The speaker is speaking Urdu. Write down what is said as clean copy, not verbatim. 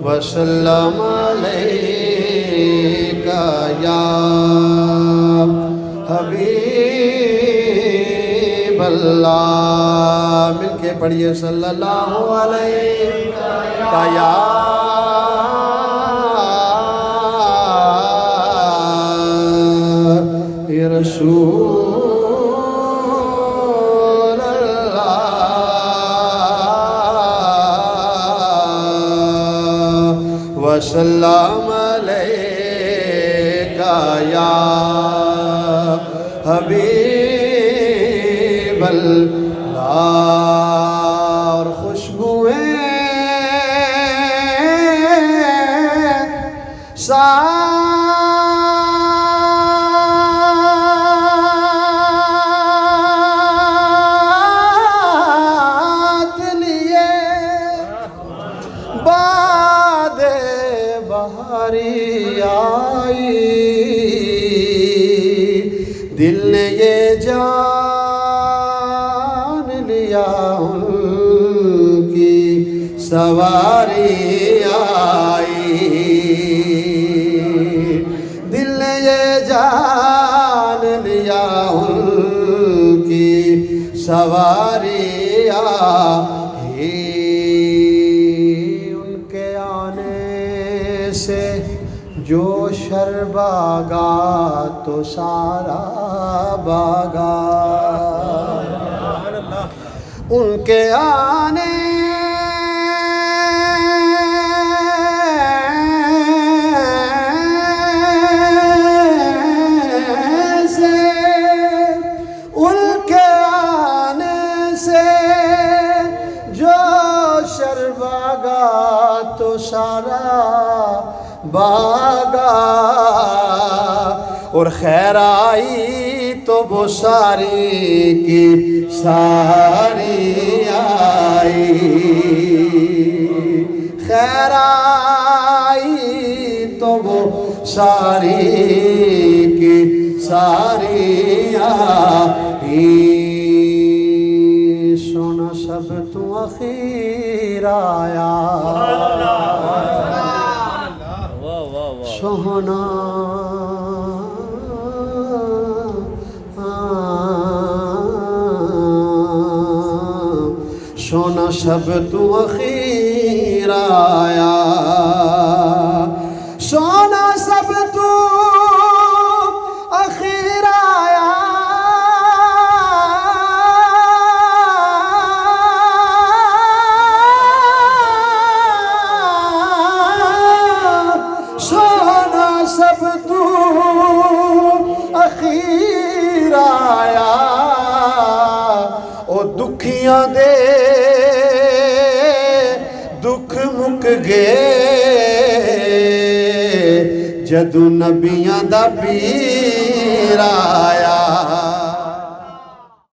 وسلم علیکہ یا حبیب اللہ. مل کے پڑھیے صلی اللہ علیہ یا رسول اللہ وسلم علیکہ یا حبیب اللہ. اور خوشبوئیں ساتھ لیے باد بہاری آئی. دل نے یہ جان لیا ان کی سواری آئی. دل نے یہ جان لیا ان کی سواری آئی. ان کے آنے سے جو شر باغا تو سارا باغا. ان کے آنے سے ان کے آنے سے جو شر باغا تو سارا باغا. اور خیر آئی تو وہ ساری کی ساری آئی. خیر آئی تو وہ ساری کی ساری آئی. سونا سب تو اخیر آیا سونا سونا سب تو اخیر آیا. سونا سب تو اخیر آیا. سونا سب تو اخیر آیا. او دکھیاں دے دکھ مک گئے جدو نبیاں دا پیر آیا.